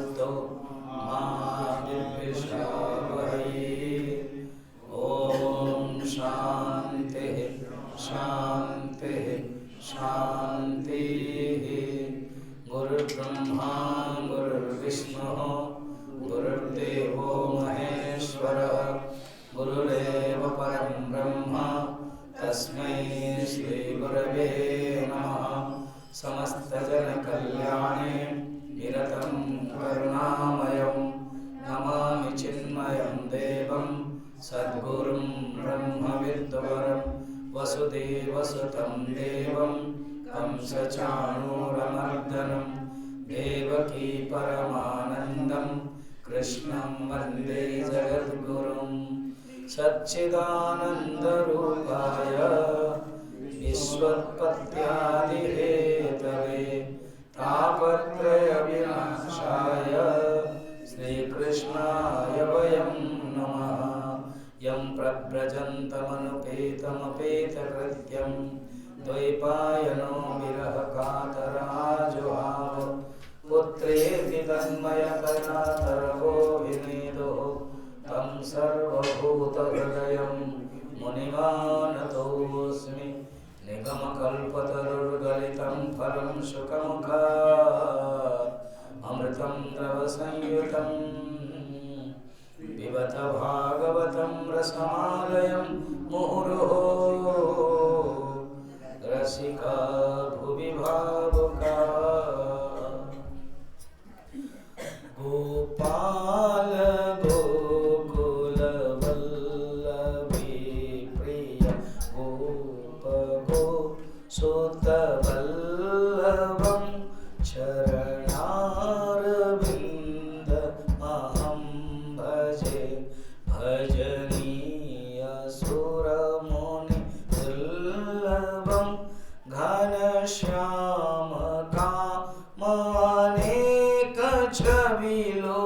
मास्तु मा विद्विषावहै। ओम शांति शांति शांति। गुरुर्ब्रह्मा गुरुर्विष्णुः गुरुर्देवो महेश्वरः गुरुरेव परं ब्रह्म तस्मै श्री गुरवे नमः। समस्तजनकल्याणे निरतं करुणामयं नमामि चिन्मयं देवं सद्गुरुं ब्रह्मविद्वरं वसुदेवसुतं देवं कंसचाणूरमर्दनं देवकी परमानन्दं कृष्णं वन्दे जगद्गुरुं। सच्चिदानन्दरूपाय विश्वोत्पत्त्यादिहेतवे तापत्रयविनाशाय श्रीकृष्णाय वयं नमः। यं प्रव्रजन्तमनुपेतमपेतकृत्यं द्वैपायनो विरहकातराजुहाव पुत्रेति तन्मयतनातरवोऽभिनेदुः तं सर्वभूतहृदयं मुनिमानतोऽस्मि। निगमकल्पतरुर्गलितं फलं शुकमुखात् अमृतं द्रवसंयुतं पिबत भागवतं रसमालयं मुहुरहो रसिका भुवि भावुका। गोपाल गोकुल वल्लभी प्रिय गोप गोसुत वल्लभं चरणारविन्द अहं भजे। भजनीय सुरमुनि दुर्लभं घनश्याम कामानेक छविलो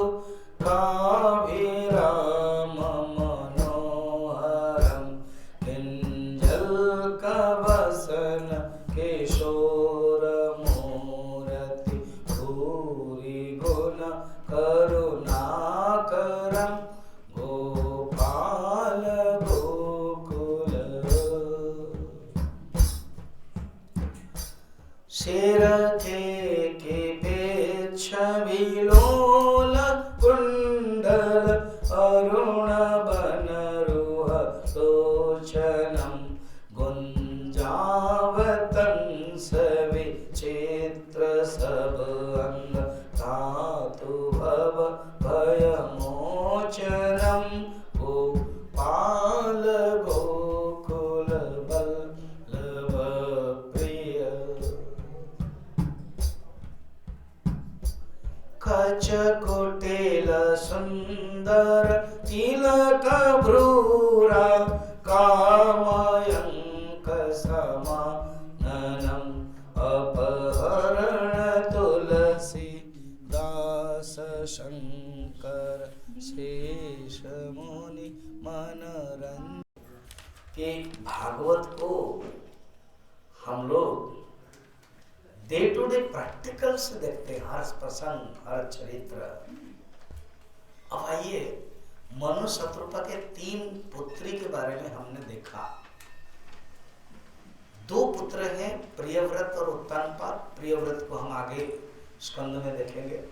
काभिराम मनोहरं किंजल्कवसन किशोरमूर्ति भूरि गुण करुणाकरं गोपाल गोकुल। शिरके छविलोल कुंडल अरुण बनरुह लोचनं गुंजावतंस विचित्र सब अंग धातु भव भयमोचनं गोपाल गोकुल वल्लभ प्रिय। कचकुटिल सुंदर तिलक भ्रूरा कामयंक समाननं अपहरण तुलसी दास शंकर शेष मुनि मनरंजन। कि भागवत को हम लोग डे टू डे प्रैक्टिकल से देखते हैं, हर प्रसंग हर चरित्र। अब आइए, मनु शत्रुपा के 3 पुत्री के बारे में हमने देखा। 2 पुत्र हैं, प्रियव्रत और उत्तानपाद। प्रियव्रत को हम आगे स्कंद में देखेंगे,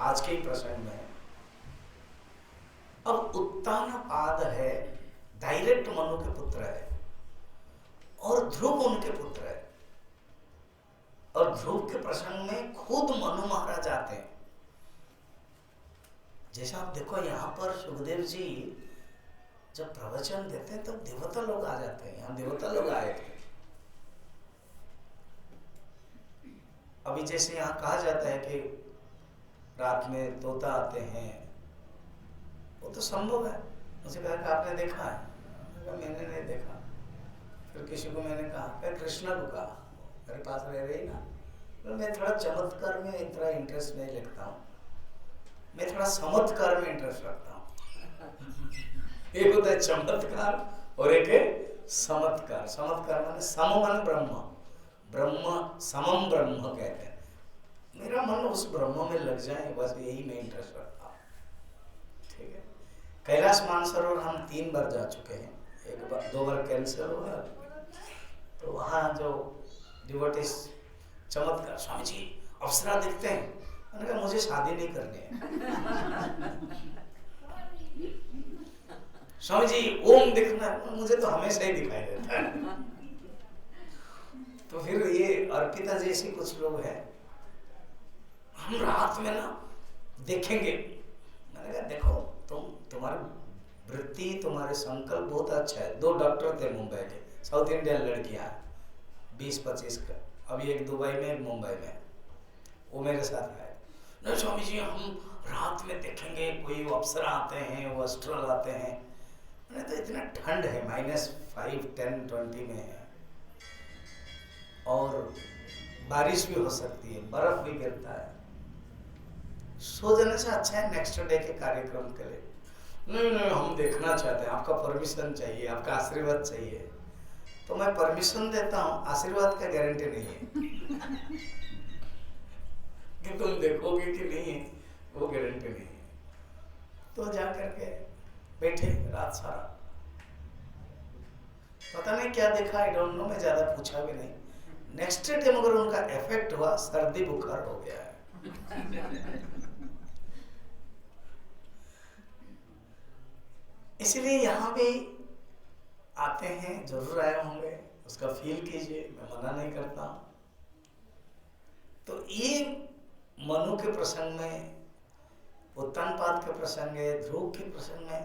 आज के ही प्रसंग में है। अब उत्तानपाद है, डायरेक्ट मनु के पुत्र है, और ध्रुव उनके पुत्र है। और ध्रुव के प्रसंग में खुद मनु महाराज आते हैं। जैसा आप देखो यहाँ पर सुखदेव जी जब प्रवचन देते हैं तब देवता लोग आ जाते हैं। यहाँ देवता लोग आए थे। अभी जैसे यहाँ कहा जाता है कि रात में तोता आते हैं, वो तो संभव है। मुझे कहा कि आपने देखा है? मैंने नहीं देखा। फिर किसी को मैंने कहा, कृष्णा को कहा, मेरे पास रह रही ना, तो मैं थोड़ा चमत्कार में इतना इंटरेस्ट नहीं रखता हूँ, मैं थोड़ा समत्कार में इंटरेस्ट रखता हूँ। एक होता है चमत्कार और एक है समत्कार। समत्कार माने सम माने ब्रह्म, ब्रह्म समम ब्रह्म कहते हैं। मेरा मन उस ब्रह्म में लग जाए, बस यही मैं इंटरेस्ट रखता हूँ। ठीक है, कैलाश मानसरोवर हम 3 बार जा चुके हैं, 2 बार कैंसिल हुआ। तो वहाँ जो डिवोटीज चमत्कार, स्वामी जी अप्सरा दिखते हैं, मैंने कहा मुझे शादी नहीं करनी है। स्वामी जी ओम दिखना है, मुझे तो हमेशा ही दिखाई देता है। तो फिर ये अर्पिता जैसी कुछ लोग हैं, हम रात में ना देखेंगे। मैंने कहा देखो तुम्हारी वृत्ति, तुम्हारे संकल्प बहुत अच्छा है। 2 डॉक्टर थे मुंबई के, साउथ इंडियन लड़कियां, 20-25 का, अभी एक दुबई में एक मुंबई में, वो मेरे साथ आए। नहीं स्वामी जी हम रात में देखेंगे कोई अप्सरा आते हैं, वो अस्ट्रल आते हैं। मैंने तो इतना ठंड है, -5, 10, 20 में है, और बारिश भी हो सकती है, बर्फ भी गिरता है, सो जाने से अच्छा है नेक्स्ट डे के कार्यक्रम के लिए। नहीं हम देखना चाहते हैं, आपका परमिशन चाहिए, आपका आशीर्वाद चाहिए। तो मैं परमिशन देता हूँ, आशीर्वाद का गारंटी नहीं है कि तुम देखोगे कि नहीं है, वो गारंटी नहीं है। तो जा करके बैठे रात सारा, पता नहीं क्या देखा, आई डोंट नो, मैं ज्यादा पूछा भी नहीं। नेक्स्ट डे मगर उनका इफेक्ट हुआ, सर्दी बुखार हो गया है। इसलिए यहाँ भी आते हैं, जरूर आए होंगे, उसका फील कीजिए, मैं मना नहीं करता हूँ। तो ये मनु के प्रसंग में, उत्तानपाद के प्रसंग में, ध्रुव के प्रसंग में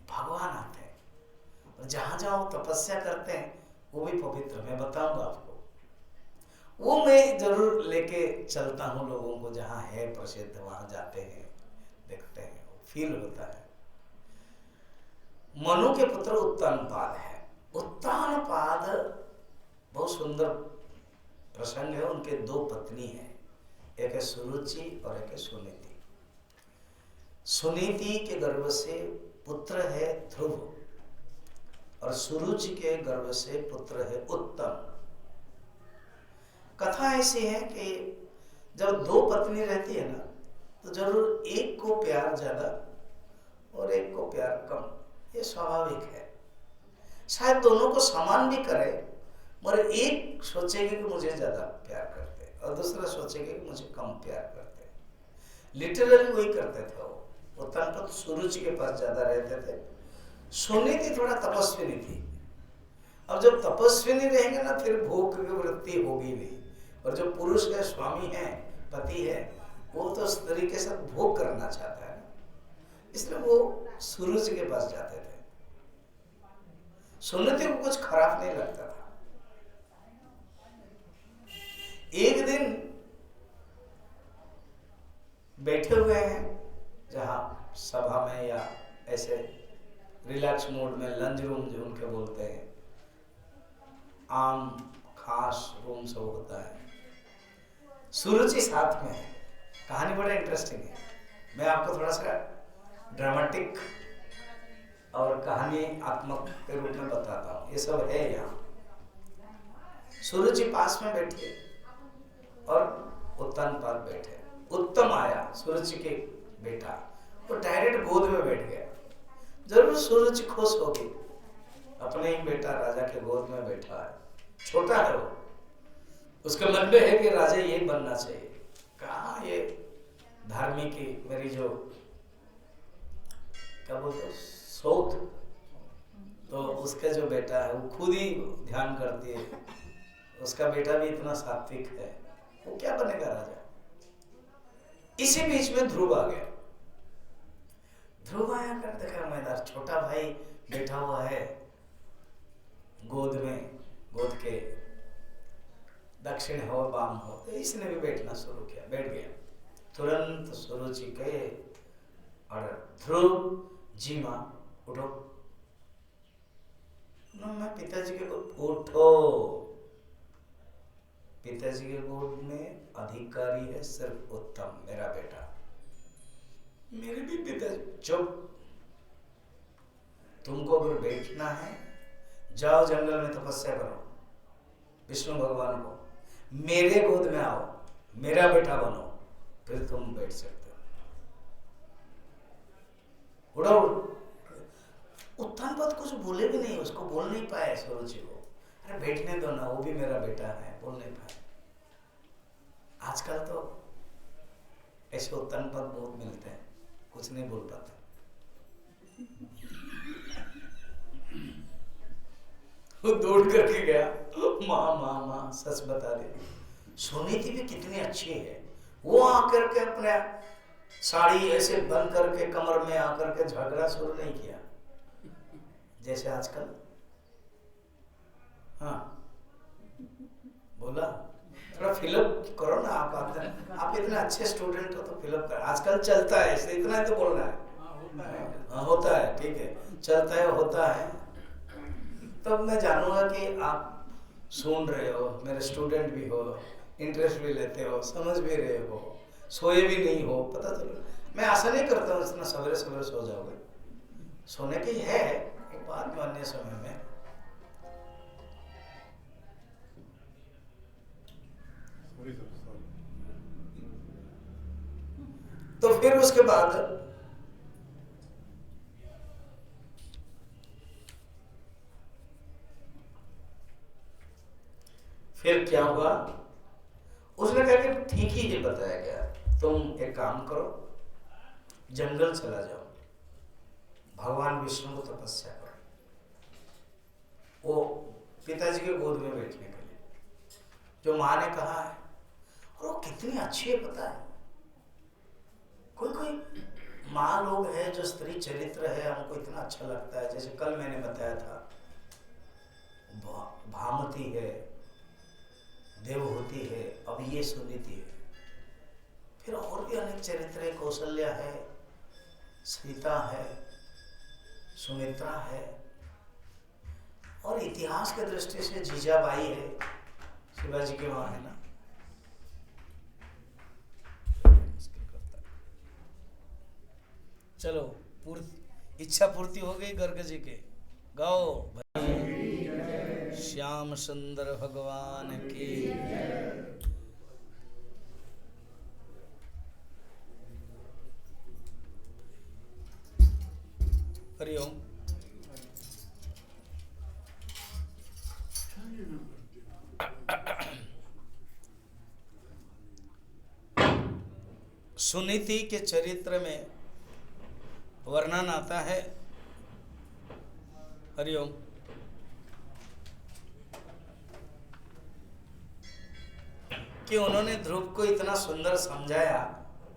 भगवान आते हैं, और जहां जहां तपस्या करते हैं वो भी पवित्र, मैं बताऊंगा आपको। वो मैं जरूर लेके चलता हूँ लोगों को, जहां है प्रसिद्ध वहां जाते हैं, देखते हैं, फील होता है। मनु के पुत्र उत्तानपाद है। उत्तानपाद बहुत सुंदर प्रसंग है। उनके 2 पत्नी हैं, एक है सुरुचि और एक है सुनीति। सुनीति के गर्भ से पुत्र है ध्रुव, और सुरुचि के गर्भ से पुत्र है उत्तम। कथा ऐसी है कि जब 2 पत्नी रहती है ना, तो जरूर एक को प्यार ज्यादा और एक को प्यार कम, ये स्वाभाविक है। शायद दोनों को समान भी करे, मगर एक सोचेगी कि मुझे ज्यादा प्यार करते हैं और दूसरा सोचेगा कि मुझे कम प्यार करते हैं। लिटरली वही करते थे वो। उत्तानपाद सुरुचि के पास ज्यादा रहते थे। सुनीति थोड़ा तपस्विनी थी। अब जब तपस्विनी रहेंगे ना, फिर भोग की वृत्ति होगी नहीं, और जो पुरुष है, स्वामी है, पति है, वो तो स्त्री के साथ भोग करना चाहता है, इसलिए वो सुरुचि के पास जाते थे। सुनीति को कुछ खराब नहीं लगता था। एक दिन बैठे हुए हैं जहां सभा में या ऐसे रिलैक्स मोड में, लंच रूम जो उनके बोलते हैं, आम खास रूम सब होता है। सुरुचि साथ में है। कहानी बड़ा इंटरेस्टिंग है, मैं आपको थोड़ा सा ड्रामेटिक और कहानी आत्मक के रूप में बताता हूँ। ये सब है यहाँ। सुरुचि पास में बैठी और उत्तानपाद बैठे। उत्तम आया, सुरुचि के बेटा, वो डायरेक्ट गोद में बैठ गया। जरूर सुरुचि खुश होगी, अपने ही बेटा राजा के गोद में बैठा है। छोटा है वो, उसके मन में है कि राजा ये बनना चाहिए। कहाँ ये धार्मिक की मेरी जो क्या बोलते सोच, तो उसका जो बेटा है वो खुद ही ध्यान करती है। उसका बेटा भी इतना सात्विक है, वो क्या बनेगा राजा। इसी बीच में ध्रुव आ गया। ध्रुव आया कर देखा मैदान, छोटा भाई बैठा हुआ है गोद में, गोद के दक्षिण हो वाम हो, तो इसने भी बैठना शुरू किया, बैठ गया। तुरंत सुरुचि के और ध्रुव जी मां उठो। मैं पिताजी के गोद, उठो। पिताजी के गोद में अधिकारी है सिर्फ उत्तम, मेरा बेटा। मेरे भी पिताजी। चुप, तुमको अगर बैठना है जाओ जंगल में तपस्या करो, विष्णु भगवान को, मेरे गोद में आओ, मेरा बेटा बनो, फिर तुम बैठ सकते हो। उड़ो। उत्थान पद कुछ बोले भी नहीं, उसको बोल नहीं पाए सुरुचि को, अरे बैठने दो ना, वो भी मेरा बेटा है, बोल नहीं पाए। आजकल तो ऐसे उत्थान पद बहुत मिलते हैं, कुछ नहीं बोल पाते। वो दौड़ करके गया, माँ माँ माँ सच बता दे। सुनीति भी कितनी अच्छी है, वो आकर के अपने साड़ी ऐसे बंद करके कमर में आकर के झगड़ा शुरू नहीं किया जैसे आजकल। हाँ बोला, थोड़ा फिलअप करो ना आप इतने अच्छे स्टूडेंट हो तो फिलअप कर। आजकल चलता है ऐसे, इतना ही तो बोलना है। हाँ होता है, ठीक है, चलता है, होता है। तब मैं जानूंगा कि आप सुन रहे हो, मेरे स्टूडेंट भी हो, इंटरेस्ट भी लेते हो, समझ भी रहे हो, सोए भी नहीं हो, पता चलो। मैं आशा नहीं करता हूँ इतना सवेरे सवेरे सो जाओगे, सोने की है एक बात में, अन्य समय में। तो फिर उसके बाद फिर क्या हुआ, उसने कहा कि ठीक ही ये बताया गया, तुम एक काम करो, जंगल चला जाओ, भगवान विष्णु को तपस्या करो, वो पिताजी के गोद में बैठने के लिए, जो माँ ने कहा है। और वो कितनी अच्छी है पता है। कोई कोई माँ लोग हैं जो स्त्री चरित्र है, हमको इतना अच्छा लगता है। जैसे कल मैंने बताया था, भामती है, देवहूति है, अब ये सुनीति है, फिर और भी अनेक चरित्र है, कौशल्या है, सीता है, सुमित्रा है, और इतिहास के दृष्टि से जीजाबाई है, शिवाजी की माँ है ना। चलो इच्छा पूर्ति हो गई गर्ग जी के, गाओ श्याम सुंदर भगवान की। हरिओम। सुनीति के चरित्र में वर्णन आता है, हरिओम, कि उन्होंने ध्रुव को इतना सुंदर समझाया,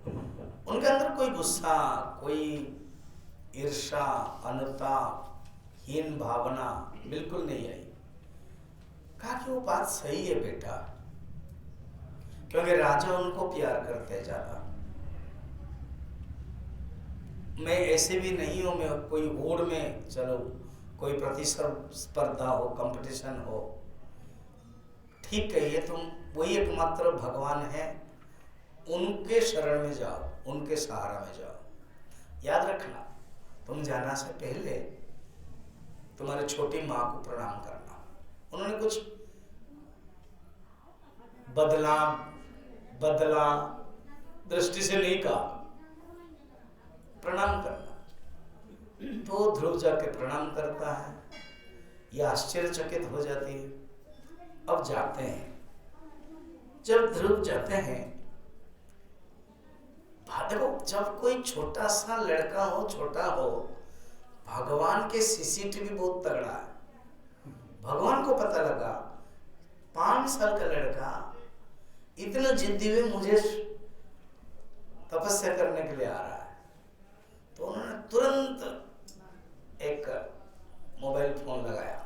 उनके अंदर कोई गुस्सा, कोई ईर्षा, अनुताप, हीन भावना बिल्कुल नहीं आई। कहा कि वो बात सही है बेटा, क्योंकि राजा उनको प्यार करते हैं ज्यादा। मैं ऐसे भी नहीं हूं, मैं कोई होड़ में, चलो कोई प्रतिस्पर्धा हो, कंपटीशन हो, ठीक कहिए तुम, वही एकमात्र भगवान है, उनके शरण में जाओ, उनके सहारा में जाओ। याद रखना, तुम जाना से पहले तुम्हारी छोटी माँ को प्रणाम करना। उन्होंने कुछ बदला दृष्टि से नहीं कहा, प्रणाम करना। तो ध्रुव जाके प्रणाम करता है, ये आश्चर्यचकित हो जाती है। अब जाते हैं, जब ध्रुव जाते हैं, देखो जब कोई छोटा सा लड़का हो, छोटा हो, भगवान के सीसीटीवी बहुत तगड़ा है। भगवान को पता लगा 5 साल का लड़का इतना जिद्दी में मुझे तपस्या करने के लिए आ रहा है, तो उन्होंने तुरंत एक मोबाइल फोन लगाया।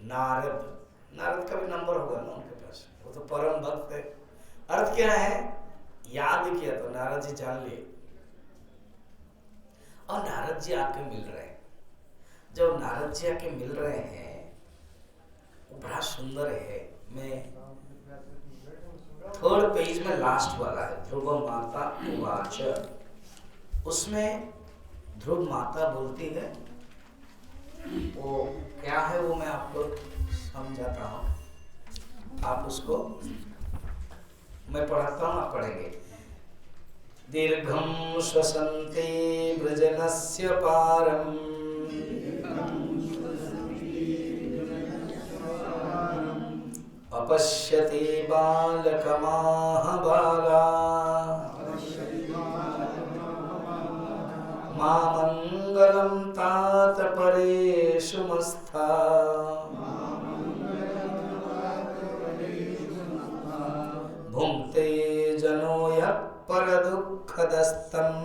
नारद का भी नंबर होगा ना उनके पास, वो तो परम भक्त है। अर्थ क्या है, याद किया तो नारद जी जान लिए, और नारद जी आके मिल रहे हैं। जब नारद जी आके मिल रहे हैं, वो बड़ा सुंदर है। मैं 3rd पेज में लास्ट वाला है, ध्रुव माता उवाच, उसमें ध्रुव माता बोलती है, वो क्या है वो मैं आपको समझाता हूँ, आप उसको मैं पढ़ाता हूँ, आप पढ़ेंगे। दीर्घं श्वसन्ते वृजनस्य पारम् अपश्यते बालकमाहबाला मामङ्गलं तात परेषु मस्था भुङ्क्ते जनो यः परदुःखदस्तम्।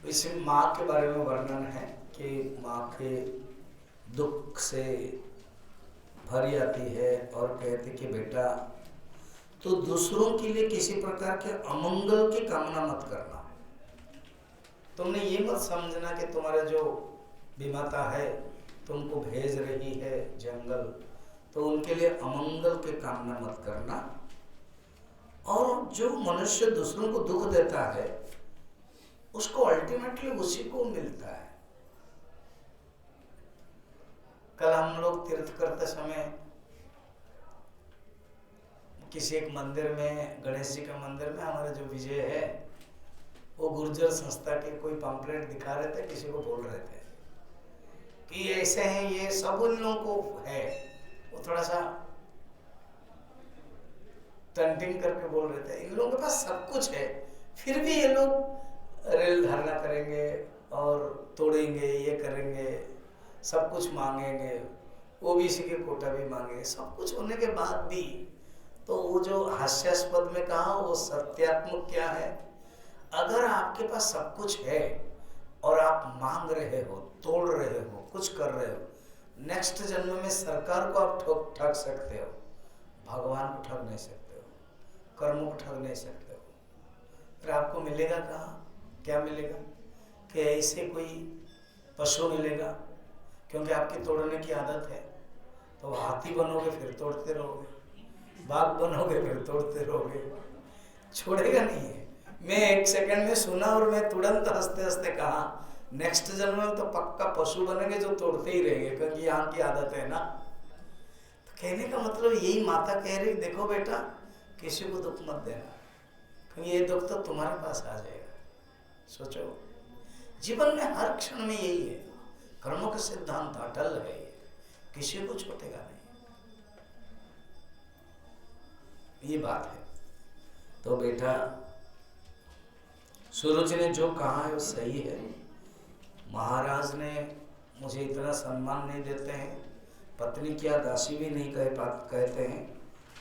इस माँ के बारे में वर्णन है कि माँ के दुख से भर जाती है और कहती कि बेटा तो दूसरों के लिए किसी प्रकार के अमंगल की कामना मत करना। तुमने ये मत समझना कि तुम्हारे जो विमाता है तुमको भेज रही है जंगल, तो उनके लिए अमंगल की कामना मत करना। और जो मनुष्य दूसरों को दुख देता है उसको अल्टीमेटली उसी को मिलता है। कल हम लोग तीर्थ करते समय किसी एक मंदिर में, गणेश जी के मंदिर में, हमारे जो विजय है वो गुर्जर संस्था के कोई पंपलेट दिखा रहे थे, किसी को बोल रहे थे कि ऐसे हैं, ये सब उन लोगों को है। वो थोड़ा सा टंटिंग करके बोल रहे थे इन लोगों के पास सब कुछ है, फिर भी ये लोग रेल धारणा करेंगे और तोड़ेंगे, ये करेंगे, सब कुछ मांगेंगे, ओबीसी के कोटा भी मांगे, सब कुछ होने के बाद भी। तो वो जो हास्यास्पद में कहा वो सत्यात्मक क्या है, अगर आपके पास सब कुछ है और आप मांग रहे हो, तोड़ रहे हो, कुछ कर रहे हो, नेक्स्ट जन्म में सरकार को आप ठग सकते हो, भगवान को ठग नहीं सकते हो, कर्मों को ठग नहीं सकते हो। फिर आपको मिलेगा कहाँ, क्या मिलेगा? कि ऐसे कोई पशु मिलेगा, क्योंकि आपकी तोड़ने की आदत है। तो हाथी बनोगे फिर तोड़ते रहोगे, बाघ बनोगे फिर तोड़ते रहोगे, छोड़ेगा नहीं है। मैं एक सेकंड में सुना और मैं तुरंत हंसते हंसते कहा नेक्स्ट जन्म में तो पक्का पशु बनेंगे जो तोड़ते ही रहेंगे, क्योंकि यहाँ की आदत है ना। तो कहने का मतलब यही माता कह रही, देखो बेटा किसी को दुख मत देना, क्योंकि ये दुख तो तुम्हारे पास आ जाएगा। सोचो जीवन में हर क्षण में यही है, कर्मों का सिद्धांत अटल है, किसी को छूटेगा नहीं, ये बात है। तो बेटा सूरज ने जो कहा है वो सही है। महाराज ने मुझे इतना सम्मान नहीं देते हैं, पत्नी क्या दासी भी नहीं कहते हैं,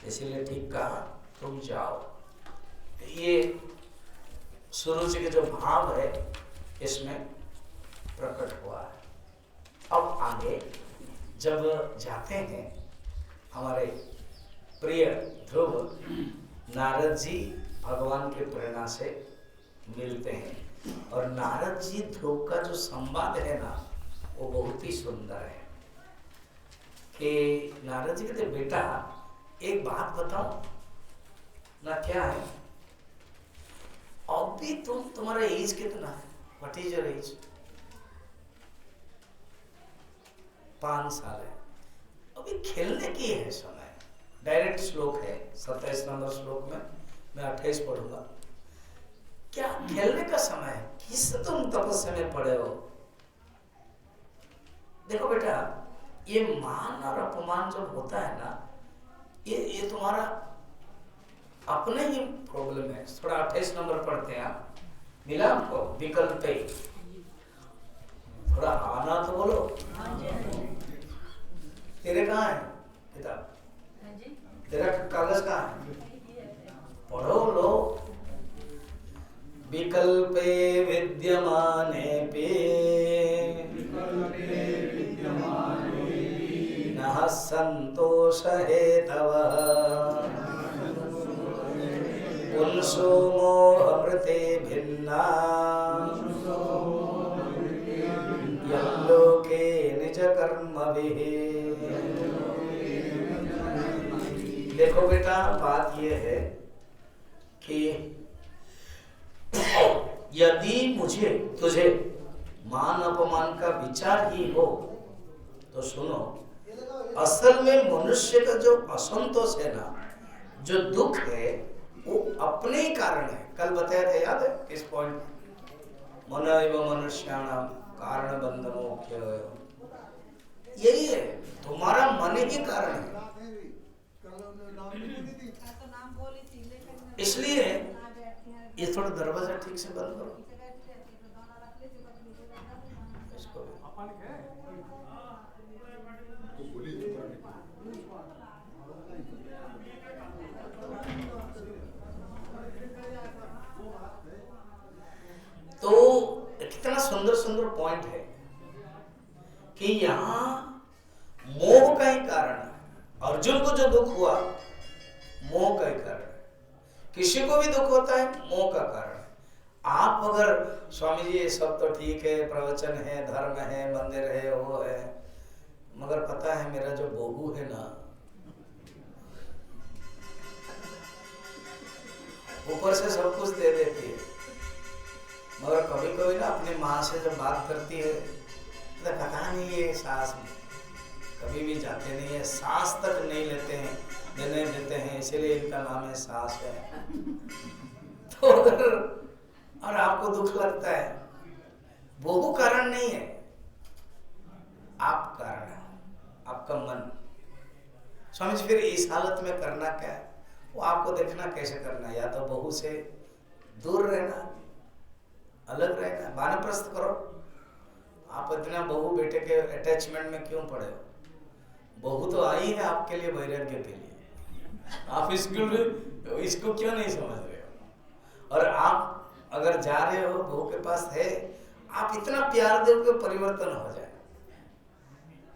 इसीलिए ठीक कहा तुम जाओ। ये सूरज के जो भाव है इसमें प्रकट हुआ है। अब आगे जब जाते हैं हमारे प्रिय ध्रुव, नारद जी भगवान के प्रेरणा से मिलते हैं, और नारद जी ध्रुव का जो संवाद है ना वो बहुत ही सुंदर है। कि नारद जी कहते बेटा एक बात बताओ ना, क्या है? अब भी तुम्हारा एज कितना है? What is your age? 5 साल है, अभी खेलने की है समय। डायरेक्ट श्लोक है 27 नंबर श्लोक में, मैं 28 पढ़ूंगा। क्या खेलने का समय है? किस तुम तपस्या में पड़े हो? देखो बेटा ये मान और अपमान जब होता है ना, ये तुम्हारा अपने ही प्रॉब्लम है। थोड़ा 28 नंबर पढ़ते हैं आप, मिला आपको विकल्प पे? थोड़ा आना तो बोलो। तेरे कहाँ है किताब? तेरा कागज कहाँ है? पढ़ो लो। विकल्पे विद्यमाने पे नः संतोष हेतवः पुंसो मोहमृते भिन्ना यल्लोके निज कर्मभिः। देखो बेटा बात ये है कि यदि मुझे तुझे मान अपमान का विचार ही हो तो सुनो, असल में मनुष्य का जो असंतोष है ना, जो दुख है, वो अपने ही कारण है। कल बताया था, याद है किस पॉइंट? मन एव मनुष्याणाम कारण बंध मोक्ष, यही है, तुम्हारा मन ही कारण है। इसलिए ये थोड़ा दरवाजा ठीक से बंद करो इसको। तो कितना सुंदर सुंदर पॉइंट है कि यहाँ मोह का ही कारण है। अर्जुन को जो दुख हुआ मोह का ही कारण है, किसी को भी दुख होता है मोह का कारण है। आप अगर स्वामी जी ये सब तो ठीक है, प्रवचन है, धर्म है, मंदिर है, वो है, मगर पता है मेरा जो बहू है ना, ऊपर से सब कुछ दे देती है, मगर कभी कभी ना अपनी माँ से जब बात करती है तो पता नहीं ये सांस कभी भी जाते नहीं है, सांस तक नहीं लेते हैं, देने देते हैं, इसीलिए इनका नाम है सांस है। तो और आपको दुख लगता है, वो कारण नहीं है, आप कारण है, आपका मन। स्वामी जी फिर इस हालत में करना क्या है? वो आपको देखना कैसे करना, या तो बहू से दूर रहना, अलग रहना, वानप्रस्थ करो। आप इतना बहू बेटे के अटैचमेंट में क्यों पड़े हो? बहू तो आई है आपके लिए वैराग्य के लिए, आप इसको क्यों नहीं समझ रहे हो? और आप अगर जा रहे हो, बहू के पास है, आप इतना प्यार दो कि परिवर्तन हो जाए।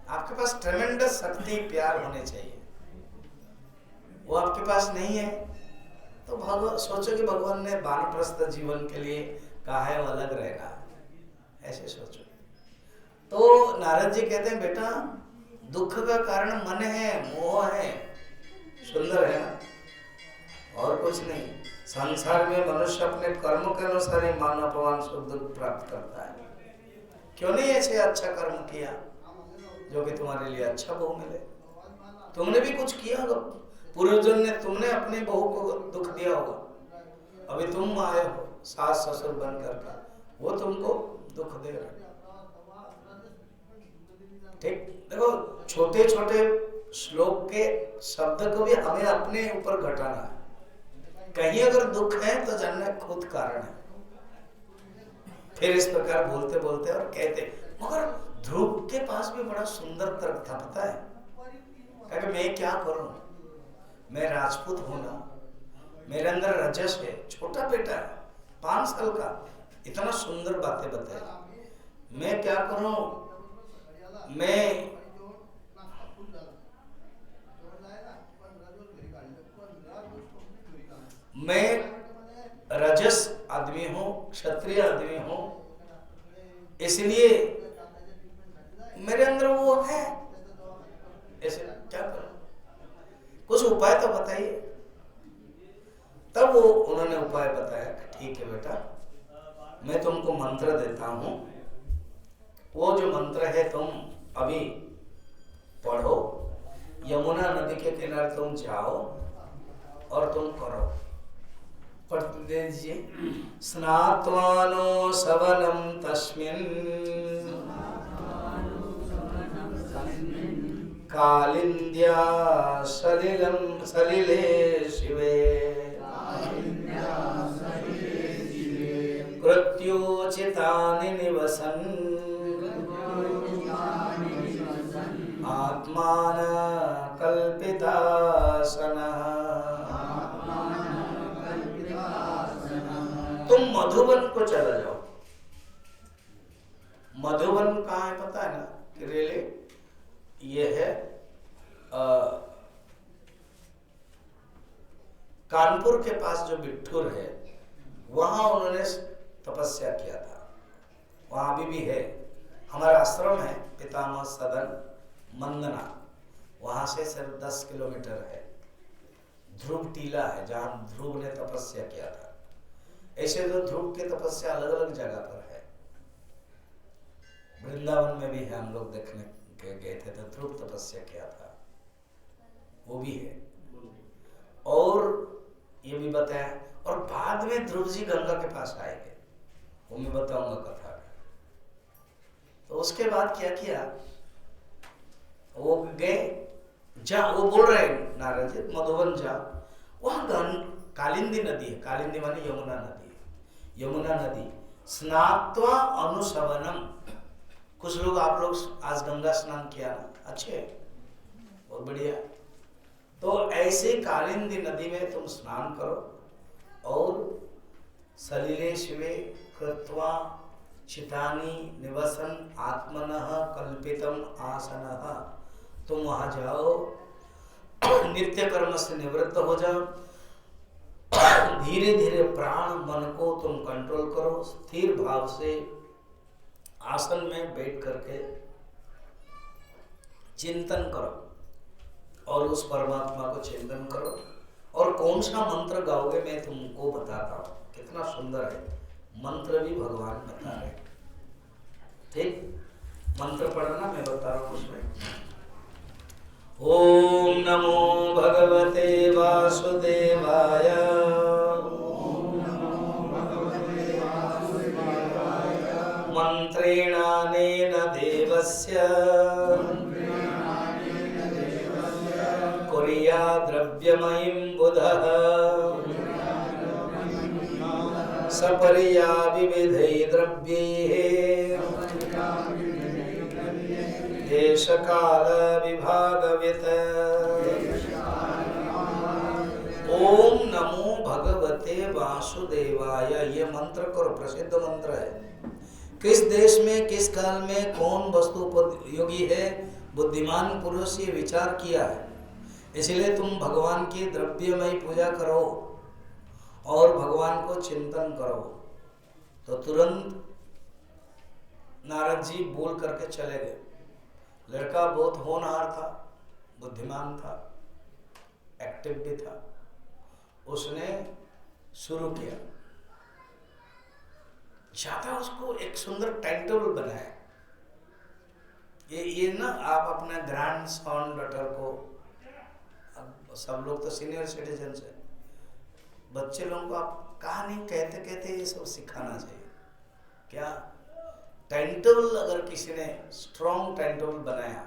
आपके पास ट्रेमेंडस शक्ति, प्यार होने चाहिए, वो आपके पास नहीं है। तो भगवान सोचो कि भगवान ने वानप्रस्थ जीवन के लिए कहा है, वो अलग रहेगा, ऐसे सोचो। तो नारद जी कहते हैं, बेटा दुख का कारण मन है, मोह है। सुंदर है ना? और कुछ नहीं। संसार में मनुष्य अपने कर्म के अनुसार ही मान अपमान सुख दुख प्राप्त करता है। क्यों नहीं ऐसे अच्छा कर्म किया जो कि तुम्हारे लिए अच्छा बहू मिले? तुमने भी कुछ किया होगा, पूर्वजन ने, तुमने अपनी बहू को दुख दिया होगा। अभी तुम आए हो सास ससुर बन करके, वो तुमको दुख दे रहे। ठीक, देखो छोटे छोटे श्लोक के शब्द को भी हमें अपने ऊपर घटाना है। कहीं अगर दुख है तो जानना खुद कारण है। फिर इस प्रकार बोलते बोलते और कहते, मगर ध्रुव के पास भी बड़ा सुंदर तर्क था, पता है? क्योंकि मैं क्या करूं, मैं राजपूत हूं ना, मेरे अंदर रजस है, छोटा बेटा है 5 साल का, इतना सुंदर बातें बताए, मैं क्या करूं? मैं रजस आदमी हूं, क्षत्रिय आदमी हूं, इसलिए मेरे अंदर वो है, ऐसे क्या करूं? कुछ उपाय तो बताइए। तब वो उन्होंने उपाय बताया, ठीक है बेटा, मैं तुमको मंत्र देता हूं, वो जो मंत्र है तुम अभी पढ़ो, यमुना नदी के किनारे तुम जाओ और तुम करो। पढ़ते दीजिए। स्नात्वानो सवनम तस्मिन् कालिंद्या सलिले शिवे कृत्योचितानि निवसन् आत्मान कल्पितासनः। तुम मधुबन को चला जाओ। मधुबन कहाँ है पता है ना? किरेले, ये है कानपुर के पास जो बिट्ठूर है, वहां उन्होंने तपस्या किया था। वहां अभी भी है, हमारा आश्रम है पितामह सदन मंदना, वहां से सिर्फ 10 किलोमीटर है। ध्रुव टीला है जहां ध्रुव ने तपस्या किया था। ऐसे तो ध्रुव की तपस्या अलग अलग जगह पर है, वृंदावन में भी है, हम लोग देखने के गए थे तो ध्रुव तपस्या किया था, वो भी है। और ये भी बताया, और बाद में ध्रुव जी गंगा के पास आएंगे, वो मैं बताऊंगा कथा में। तो उसके बाद क्या किया, वो गए, जा वो बोल रहे हैं नारद जी मधुबन जा, वहां कालिंदी नदी है, कालिंदी माने यमुना नदी है, यमुना नदी स्नात्वा अनुशवनम। कुछ लोग, आप लोग आज गंगा स्नान किया ना, अच्छे, बहुत बढ़िया। तो ऐसे कालिंदी नदी में तुम स्नान करो और सलिले शिवे कृत्वा चितानी निवसन आत्मनः कल्पितम आसनः, तुम वहां जाओ, नित्य कर्म से निवृत्त हो जाओ, धीरे धीरे प्राण मन को तुम कंट्रोल करो, स्थिर भाव से आसन में बैठ करके चिंतन करो और उस परमात्मा को चिंतन करो। और कौन सा मंत्र गाओगे मैं तुमको बताता हूँ, कितना सुंदर है मंत्र भी भगवान बता रहे। ठीक, मंत्र पढ़ना, मैं बता रहा हूँ उसमें। ओम नमो भगवते वासुदेवाय, मंत्रेणानेन देवस्य कुर्या द्रव्यमयीं बुधः, सपर्या विविधै द्रव्यैः देश काल विभागवित। ओम नमो भगवते वासुदेवाय, ये मंत्र करो, प्रसिद्ध मंत्र है। किस देश में किस काल में कौन वस्तु उपयोगी है, बुद्धिमान पुरुष ये विचार किया है। इसलिए तुम भगवान की द्रव्यमयी पूजा करो और भगवान को चिंतन करो। तो तुरंत नारद जी बोल करके चले गए। लड़का बहुत होनहार था, बुद्धिमान था, एक्टिव भी था। उसने शुरू किया, ज्यादा उसको एक सुंदर टाइम टेबल बनाया। ये ना आप अपना ग्रैंड सन डॉटर को, सब लोग तो सीनियर सिटीजन है, बच्चे लोगों को आप कहानी कहते कहते ये सब सिखाना चाहिए। क्या टाइम टेबल अगर किसी ने स्ट्रॉन्ग टाइम टेबल बनाया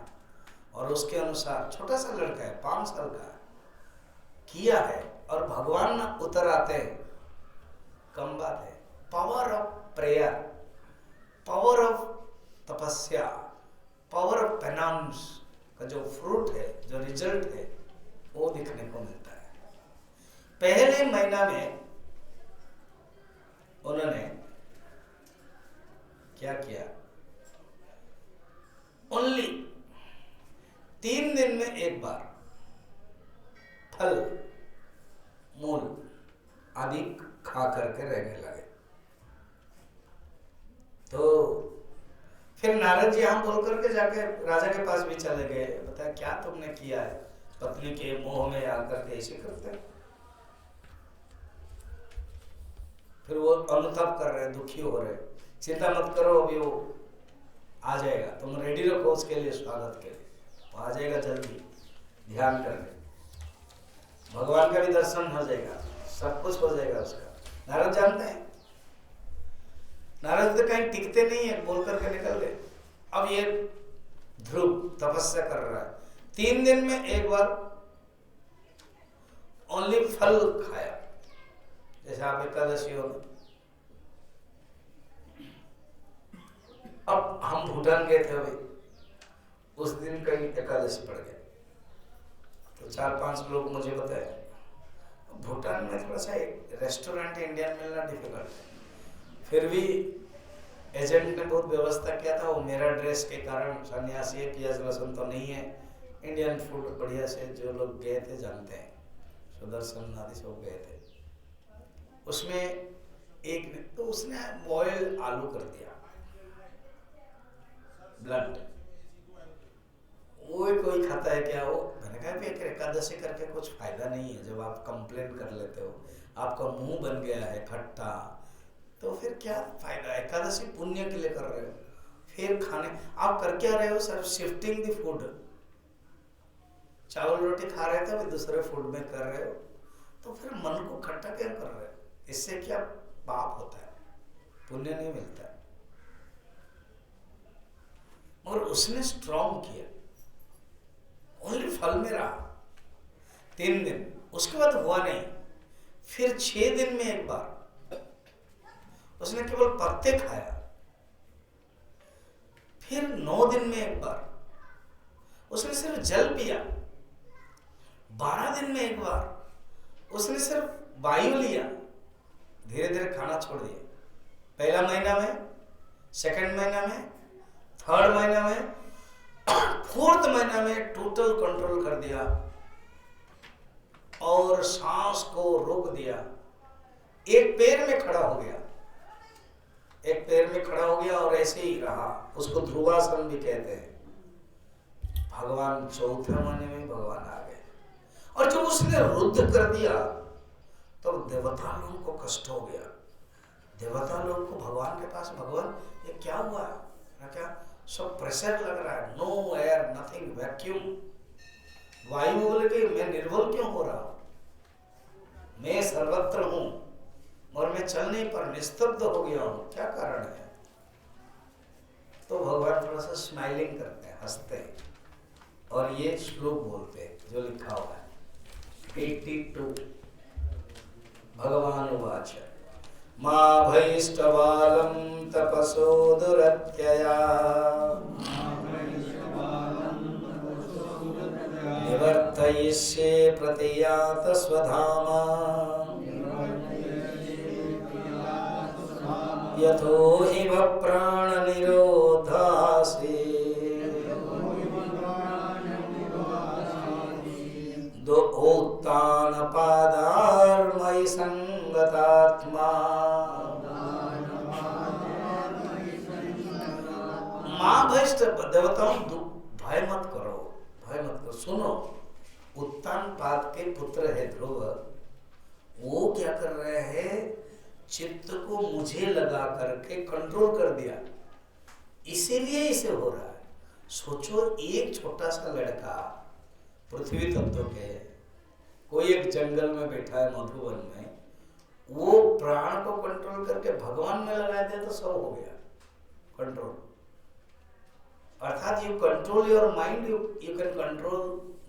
और उसके अनुसार, छोटा सा लड़का है 5 साल का किया है और भगवान उतर आते हैं, कम बात है। Power of prayer, power of तपस्या, पावर ऑफ पेनांस का जो फ्रूट है, जो रिजल्ट है, वो दिखने को मिलता है। पहले महीना में उन्होंने क्या किया, ओनली 3 दिन में एक बार फल मूल आदि खा करके रहने लगे। तो फिर नारद जी हम बोल करके जाके राजा के पास भी चले गए, बताया क्या तुमने किया है, पत्नी के मोह में आकर के ऐसे करते हैं। फिर वो अनुताप कर रहे, दुखी हो रहे, चिंता मत करो, अभी वो आ जाएगा, तुम रेडी रखो उसके लिए, स्वागत के लिए, वो आ जाएगा जल्दी, ध्यान करके भगवान का भी दर्शन हो जाएगा, सब कुछ हो जाएगा उसका। नारद जानते हैं, नारद तो कहीं टिकते नहीं है, बोल करके निकल गए। अब ये ध्रुव तपस्या कर रहा है, 3 दिन में एक बार ओनली फल खाया, जैसे आप एकादशी हो। अब हम भूटान गए थे अभी, उस दिन कहीं एकादशी पड़ गया, तो 4-5 लोग मुझे बताए भूटान में थोड़ा सा रेस्टोरेंट इंडियन मिलना डिफिकल्ट है। फिर भी एजेंट ने बहुत व्यवस्था किया था, वो मेरा ड्रेस के कारण, सन्यासी है, प्याज लहसुन तो नहीं है, इंडियन फूड बढ़िया से, जो लोग गए थे जानते हैं, सुदर्शन आदि सब गए थे। उसमें एक ने तो उसने बॉयल आलू कर दिया, ब्लंट, वो कोई खाता है क्या? वो मैंने कहा कि एकादशी करके कुछ फायदा नहीं है, जब आप कंप्लेन कर लेते हो, आपका मुंह बन गया है खट्टा, तो फिर क्या फायदा? एकादशी पुण्य के लिए कर रहे हो। फिर खाने, आप कर क्या रहे हो सर? Shifting the food. चावल रोटी खा रहे थे, अभी दूसरे फूड में कर रहे हो, तो फिर मन को खट्टा क्या कर रहे हो? इससे क्या पाप होता है, पुण्य नहीं मिलता है। मगर उसने स्ट्रॉन्ग किया, ओनली फल में रहा 3 दिन, उसके बाद हुआ नहीं। फिर 6 दिन में एक बार उसने केवल पत्ते खाया। फिर 9 दिन में एक बार उसने सिर्फ जल पिया। 12 दिन में एक बार उसने सिर्फ वायु लिया। धीरे धीरे खाना छोड़ दिया। पहला महीना में, सेकंड महीना में, थर्ड महीना में, फोर्थ महीना में टोटल कंट्रोल कर दिया और सांस को रोक दिया। एक पैर में खड़ा हो गया, एक पैर में खड़ा हो गया और ऐसे ही रहा। उसको ध्रुवासन भी कहते हैं। भगवान चौथे महीने में भगवान आ गए, और जब उसने रुद्ध कर दिया तो देवता लोगों को कष्ट हो गया। देवता लोगों को भगवान के पास, भगवान ये क्या हुआ है? क्या सब प्रेशर लग रहा है, नो एयर, नथिंग, वैक्यूम। वायु बोले कि मैं निर्बल क्यों हो रहा हूं, मैं सर्वत्र हूं और मैं चल नहीं पर निस्तब्ध हो गया हूं, क्या कारण है? तो भगवान थोड़ा सा स्माइलिंग करते हैं, हंसते हैं, और ये श्लोक बोलते हैं जो लिखा हुआ है 82। भगवान उवाच मा भैष्टवालं तपसो दुरत्यया निवर्तयिष्ये प्रतियात स्वधामा यथो हि प्राण निरोधासि दो उत्तान पादार्मयि संगतात्मा। माँ भैष्ट देवताओं, भय मत करो, भय मत करो। सुनो, उत्तान पाद के पुत्र है ध्रुव, वो क्या कर रहे हैं? चित्त को मुझे लगा करके कंट्रोल कर दिया, इसीलिए इसे हो रहा है। सोचो, एक छोटा सा लड़का पृथ्वी तत्व के, कोई एक जंगल में बैठा है मधुवन में, वो प्राण को कंट्रोल करके भगवान में लगा दे तो सब हो गया कंट्रोल। अर्थात you control your mind, you can control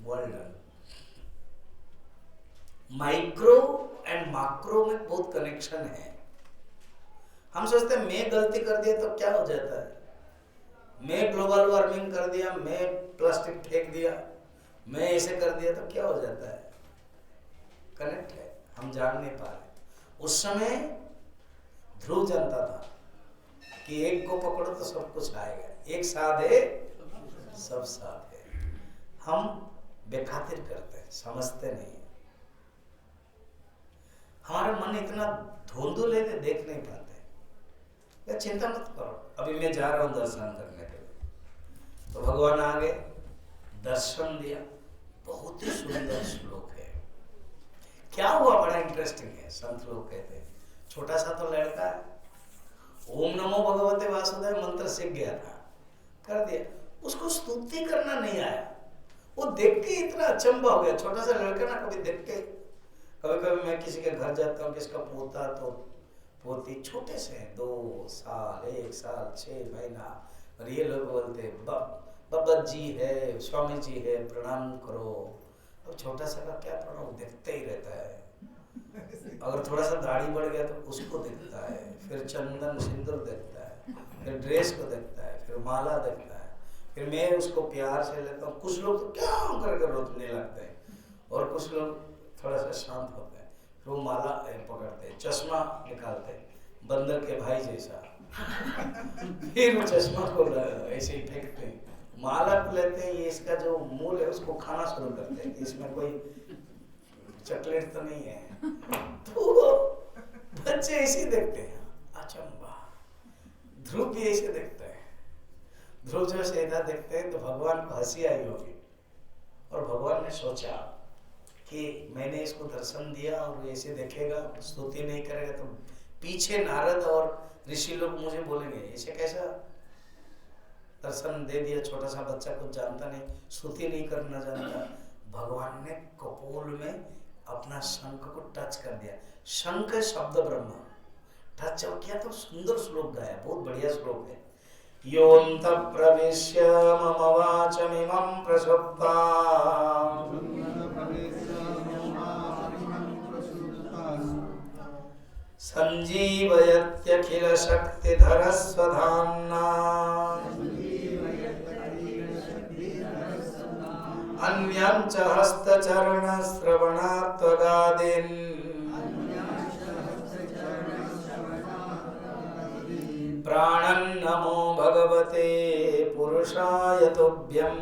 world. Micro and macro में बहुत कनेक्शन है। हम सोचते हैं मैं गलती कर दिया तो क्या हो जाता है, मैं ग्लोबल वार्मिंग कर दिया, मैं प्लास्टिक फेंक दिया, मैं ऐसे कर दिया तो क्या हो जाता है। कनेक्ट है, हम जान नहीं पा रहे। उस समय ध्रुव जानता था कि एक को पकड़ो तो सब कुछ आएगा, एक साथ है सब साथ है। हम बेखातिर करते हैं, समझते नहीं। हमारा मन इतना धुंधुल है कि देख नहीं पाते। या चिंता मत करो, अभी मैं जा रहा हूं दर्शन करने के लिए। तो भगवान आ गए, दर्शन दिया। बहुत ही सुंदर श्लोक है। क्या हुआ, बड़ा इंटरेस्टिंग है। संत लोग कहते हैं छोटा सा तो लड़का है, ओम नमो भगवते वासुदेव मंत्र सीख गया था, कर दिया। उसको स्तुति करना नहीं आया। वो देख के इतना अचंभा हो गया। छोटा सा लड़का ना, कभी देख के, कभी कभी मैं किसी के घर जाता हूँ, किसका पोता तो पोती छोटे से 2 साल, 1 साल 6 महीना, और ये लोग बोलते बाबा जी है, स्वामी जी है, प्रणाम करो। अब छोटा सा का क्या प्रणाम, देखते ही रहता है। अगर थोड़ा सा दाढ़ी बढ़ गया तो उसको देखता है, फिर चंदन सिंदूर देखता है, फिर ड्रेस को देखता है, फिर माला देखता है, फिर मैं उसको प्यार से लेता हूँ। कुछ लोग तो क्या करके रोकने लगते हैं, और कुछ लोग थोड़ा सा शांत होते हैं, फिर वो माला पकड़ते हैं, चश्मा निकालते हैं बंदर के भाई जैसा, फिर वो चश्मा को ऐसे ही फेंकते हैं, माला को लेते हैं, ये इसका जो मूल है उसको खाना शुरू करते हैं, इसमें कोई चॉकलेट तो नहीं है। तो बच्चे ऐसे देखते हैं, अचंबा। ध्रुव भी ऐसे देखते हैं। ध्रुव जब सीधा देखते हैं तो भगवान को हंसी आई होगी, और भगवान ने सोचा कि मैंने इसको दर्शन दिया और ऐसे देखेगा, स्तुति नहीं करेगा तो पीछे नारद और ऋषि लोग मुझे बोलेंगे ऐसे कैसा, दर्शन दे दिया, छोटा सा बच्चा कुछ जानता नहीं, स्तुति नहीं करना जानता, भगवान ने कपोल में अपना शंख को टच कर दिया। शंख शब्द ब्रह्म, टच जब किया तो सुंदर श्लोक गाया, बहुत बढ़िया श्लोक है। योऽन्त प्रविश्य मम वाचमिमं प्रसुप्तां संजीवयत्यखिल शक्तिधर स्वधाम्ना अन्यं च हस्तचरण श्रवणात्वगादीन् प्राणं नमो भगवते पुरुषाय तुभ्यम्।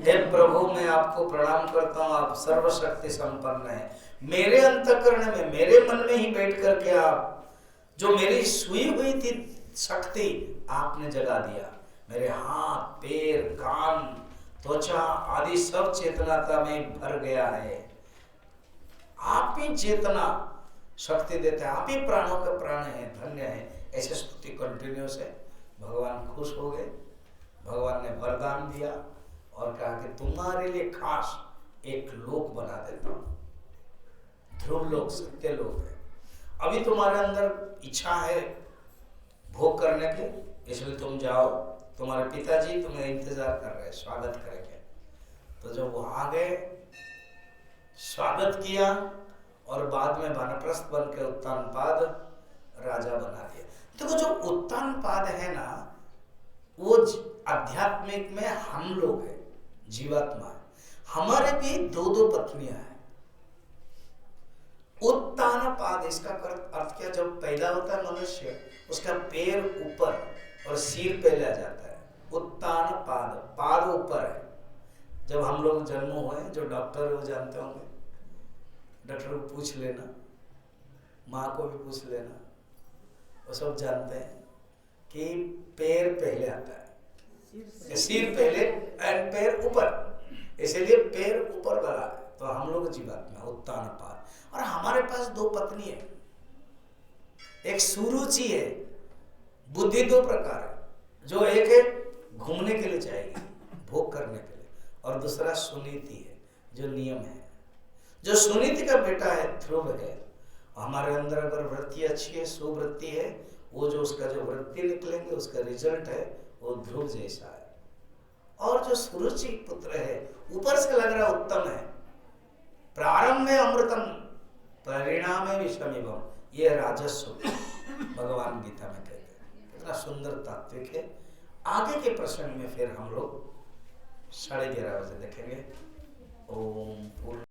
हे प्रभु, मैं आपको प्रणाम करता हूँ, आप सर्वशक्ति संपन्न है। मेरे अंतःकरण में, मेरे मन में ही बैठ करके आप जो मेरी सोई हुई थी शक्ति आपने जगा दिया। मेरे हाथ, पैर, कान, त्वचा आदि सब चेतनाता में भर गया है। आप ही चेतना शक्ति देते हैं, आप ही प्राणों का प्राण है, धन्य है। ऐसे स्तुति कंटिन्यूस है। भगवान खुश हो गए, भगवान ने वरदान दिया और कहा कि तुम्हारे लिए खास एक लोक बना देता हूं, ध्रुव लोक, सत्य लोक है। अभी तुम्हारे अंदर इच्छा है भोग करने की, इसलिए तुम जाओ, तुम्हारे पिताजी तुम्हें इंतजार कर रहे हैं, स्वागत करेंगे। तो जब वो आ गए, स्वागत किया और बाद में वानप्रस्थ बन के उत्तानपाद राजा बना दिया। देखो, जो उत्तानपाद है ना, वो आध्यात्मिक में हम लोग हैं, जीवात्मा है। हमारे भी दो दो पत्नियां हैं। उत्तानपाद, इसका अर्थ क्या? जब पैदा होता है मनुष्य, उसका पैर ऊपर और सिर पहले आ जाता है। उत्तानपाद, पाद ऊपर है। जब हम लोग जन्म हुए, जो डॉक्टर है वो जानते होंगे, डॉक्टर को पूछ लेना, माँ को भी पूछ लेना, वो सब जानते हैं कि पैर पहले आता है, सिर पहले एंड पैर ऊपर, इसलिए पैर ऊपर वाला है। तो हम लोग जीवात्मा उत्तानपाद। और हमारे पास दो पत्नी है, एक सुरुचि है, बुद्धि दो प्रकार है। जो एक है घूमने के लिए जाएगी, भोग करने के लिए, और दूसरा सुनीति है, जो नियम है। जो सुनीति का बेटा है, ध्रुव है। हमारे अंदर अगर वृत्ति अच्छी है, सुवृत्ति है, वो जो उसका जो वृत्ति निकलेंगे, उसका रिजल्ट है वो ध्रुव जैसा है। और जो सुरुचि पुत्र है, ऊपर से लग रहा उत्तम है, प्रारंभ में अमृतम परिणाम में विषमिवम, ये राजस्व भगवान गीता में कहते हैं। कितना सुंदर तात्विक है। आगे के प्रसंग में फिर हम लोग 11:30 बजे देखेंगे। ओम पूर्ण